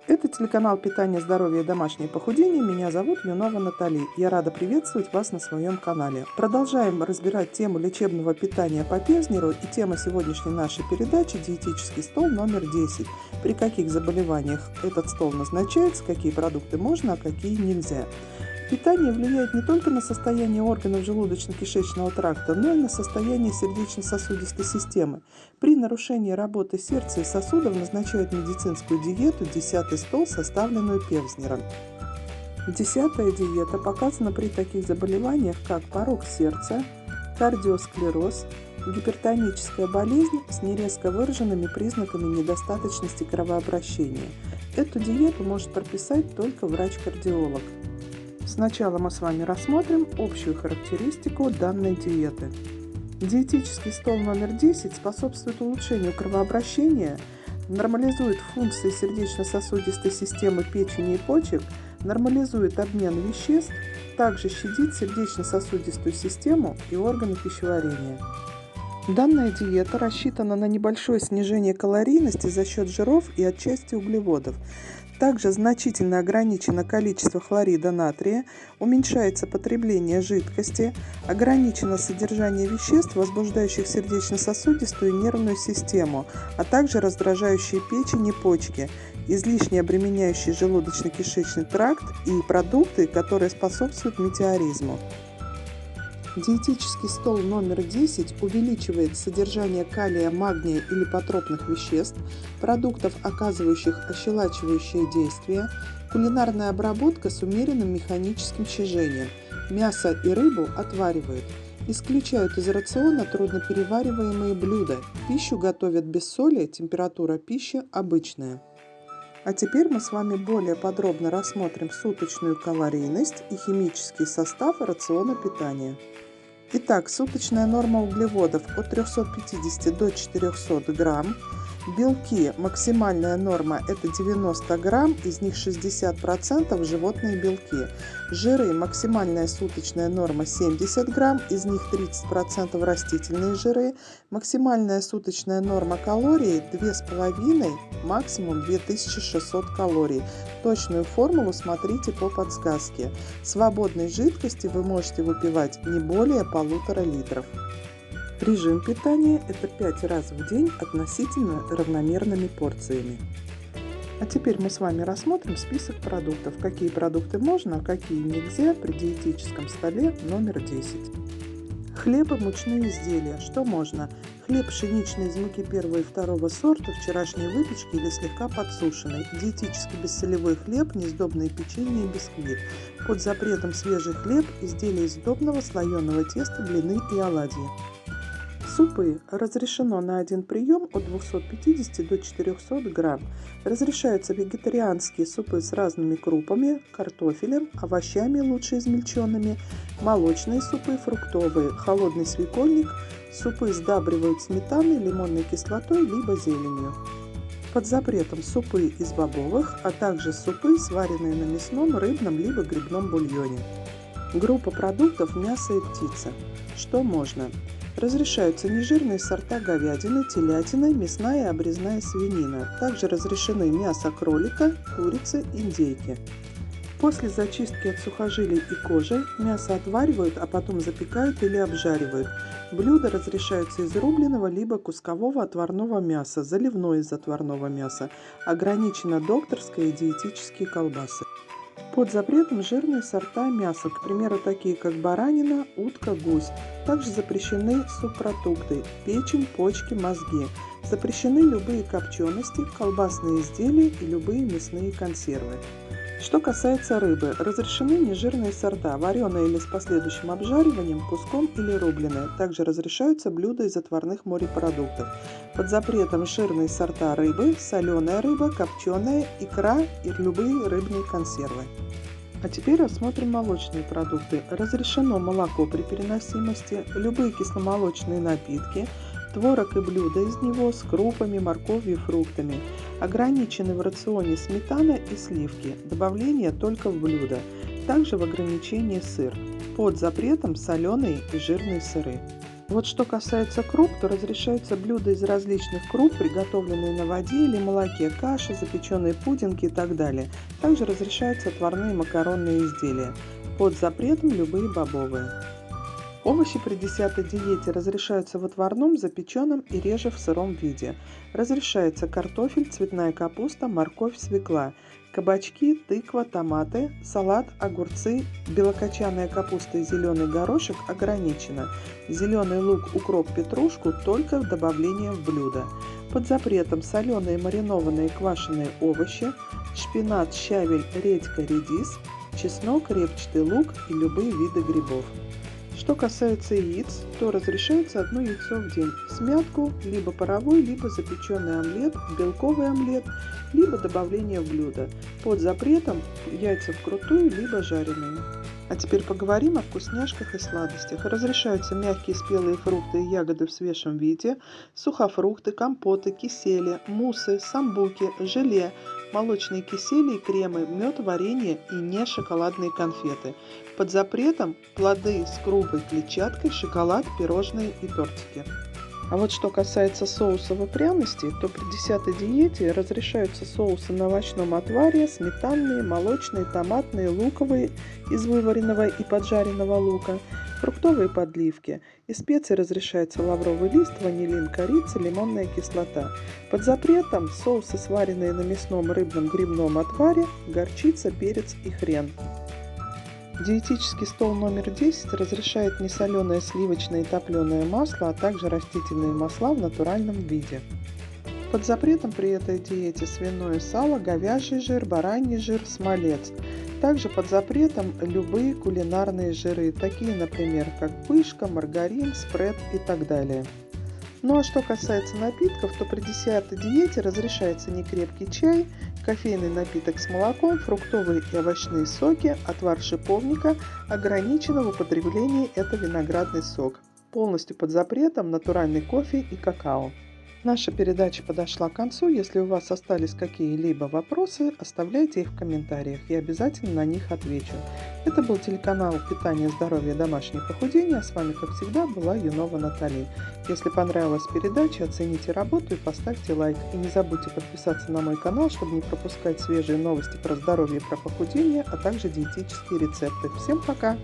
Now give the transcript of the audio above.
Это телеканал «Питание, здоровье и домашнее похудение». Меня зовут Юнова Натали. Я рада приветствовать вас на своем канале. Продолжаем разбирать тему лечебного питания по Певзнеру. И тема сегодняшней нашей передачи – диетический стол номер 10. При каких заболеваниях этот стол назначается, какие продукты можно, а какие нельзя. Питание влияет не только на состояние органов желудочно-кишечного тракта, но и на состояние сердечно-сосудистой системы. При нарушении работы сердца и сосудов назначают медицинскую диету «10-й стол», составленную Певзнером. 10-я диета показана при таких заболеваниях, как порок сердца, кардиосклероз, гипертоническая болезнь с нерезко выраженными признаками недостаточности кровообращения. Эту диету может прописать только врач-кардиолог. Сначала мы с вами рассмотрим общую характеристику данной диеты. Диетический стол номер 10 способствует улучшению кровообращения, нормализует функции сердечно-сосудистой системы печени и почек, нормализует обмен веществ, также щадит сердечно-сосудистую систему и органы пищеварения. Данная диета рассчитана на небольшое снижение калорийности за счет жиров и отчасти углеводов. Также значительно ограничено количество хлорида натрия, уменьшается потребление жидкости, ограничено содержание веществ, возбуждающих сердечно-сосудистую и нервную систему, а также раздражающие печень и почки, излишне обременяющие желудочно-кишечный тракт и продукты, которые способствуют метеоризму. Диетический стол номер 10 увеличивает содержание калия, магния и липотропных веществ, продуктов, оказывающих ощелачивающее действие, кулинарная обработка с умеренным механическим щажением, мясо и рыбу отваривают, исключают из рациона трудноперевариваемые блюда, пищу готовят без соли, температура пищи обычная. А теперь мы с вами более подробно рассмотрим суточную калорийность и химический состав рациона питания. Итак, суточная норма углеводов от 350 до 400 грамм. Белки, максимальная норма это 90 грамм, из них 60% животные белки. Жиры, максимальная суточная норма 70 грамм, из них 30% растительные жиры. Максимальная суточная норма калорий 2,5, максимум 2600 калорий. Точную формулу смотрите по подсказке. Свободной жидкости вы можете выпивать не более 1,5 литров. Режим питания – это 5 раз в день относительно равномерными порциями. А теперь мы с вами рассмотрим список продуктов. Какие продукты можно, а какие нельзя при диетическом столе номер 10. Хлеб и мучные изделия. Что можно? Хлеб пшеничный из муки первого и второго сорта, вчерашней выпечки или слегка подсушенный. Диетически бессолевой хлеб, несдобные печенье и бисквит. Под запретом свежий хлеб, изделия из сдобного слоеного теста, блины и оладьи. Супы разрешено на один прием от 250 до 400 грамм. Разрешаются вегетарианские супы с разными крупами, картофелем, овощами лучше измельченными, молочные супы, фруктовые, холодный свекольник, супы сдабривают сметаной, лимонной кислотой либо зеленью. Под запретом супы из бобовых, а также супы, сваренные на мясном, рыбном либо грибном бульоне. Группа продуктов мясо и птица. Что можно? Разрешаются нежирные сорта говядины, телятины, мясная и обрезная свинина. Также разрешены мясо кролика, курицы, индейки. После зачистки от сухожилий и кожи мясо отваривают, а потом запекают или обжаривают. Блюда разрешаются из рубленого либо кускового отварного мяса, заливное из отварного мяса. Ограничено докторское и диетические колбасы. Под запретом жирные сорта мяса, к примеру, такие как баранина, утка, гусь. Также запрещены субпродукты – печень, почки, мозги. Запрещены любые копчености, колбасные изделия и любые мясные консервы. Что касается рыбы, разрешены нежирные сорта, вареные или с последующим обжариванием, куском или рубленые. Также разрешаются блюда из отварных морепродуктов. Под запретом жирные сорта рыбы, соленая рыба, копченая, икра и любые рыбные консервы. А теперь рассмотрим молочные продукты. Разрешено молоко при переносимости, любые кисломолочные напитки, творог и блюда из него с крупами, морковью и фруктами. Ограничены в рационе сметана и сливки, добавление только в блюдо. Также в ограничении сыр. Под запретом соленые и жирные сыры. Вот что касается круп, то разрешаются блюда из различных круп, приготовленные на воде или молоке, каши, запеченные пудинги и так далее. Также разрешаются отварные макаронные изделия. Под запретом любые бобовые. Овощи при 10-й диете разрешаются в отварном, запеченном и реже в сыром виде. Разрешается картофель, цветная капуста, морковь, свекла, кабачки, тыква, томаты, салат, огурцы, белокочанная капуста и зеленый горошек ограничено. Зеленый лук, укроп, петрушку только в добавление в блюдо. Под запретом соленые, маринованные, квашеные овощи, шпинат, щавель, редька, редис, чеснок, репчатый лук и любые виды грибов. Что касается яиц, то разрешается одно яйцо в день. Смятку, либо паровой, либо запеченный омлет, белковый омлет, либо добавление в блюдо. Под запретом яйца вкрутую, либо жареные. А теперь поговорим о вкусняшках и сладостях. Разрешаются мягкие спелые фрукты и ягоды в свежем виде, сухофрукты, компоты, кисели, муссы, самбуки, желе, молочные кисели и кремы, мед, варенье и не шоколадные конфеты. Под запретом плоды с грубой клетчаткой, шоколад, пирожные и тортики. А вот что касается соусов и пряностей, то при 10-й диете разрешаются соусы на овощном отваре, сметанные, молочные, томатные, луковые из вываренного и поджаренного лука, фруктовые подливки. Из специй разрешается лавровый лист, ванилин, корица, лимонная кислота. Под запретом соусы, сваренные на мясном, рыбном, грибном отваре, горчица, перец и хрен. Диетический стол номер 10 разрешает несоленое сливочное и топленое масло, а также растительные масла в натуральном виде. Под запретом при этой диете свиное сало, говяжий жир, бараний жир, смолец. Также под запретом любые кулинарные жиры, такие, например, как пышка, маргарин, спред и так далее. Ну а что касается напитков, то при 10-й диете разрешается некрепкий чай, кофейный напиток с молоком, фруктовые и овощные соки, отвар шиповника, ограничено в употреблении это виноградный сок. Полностью под запретом натуральный кофе и какао. Наша передача подошла к концу. Если у вас остались какие-либо вопросы, оставляйте их в комментариях, я обязательно на них отвечу. Это был телеканал «Питание, здоровье, домашнее похудение». А с вами, как всегда, была Юнова Натали. Если понравилась передача, оцените работу и поставьте лайк. И не забудьте подписаться на мой канал, чтобы не пропускать свежие новости про здоровье и про похудение, а также диетические рецепты. Всем пока!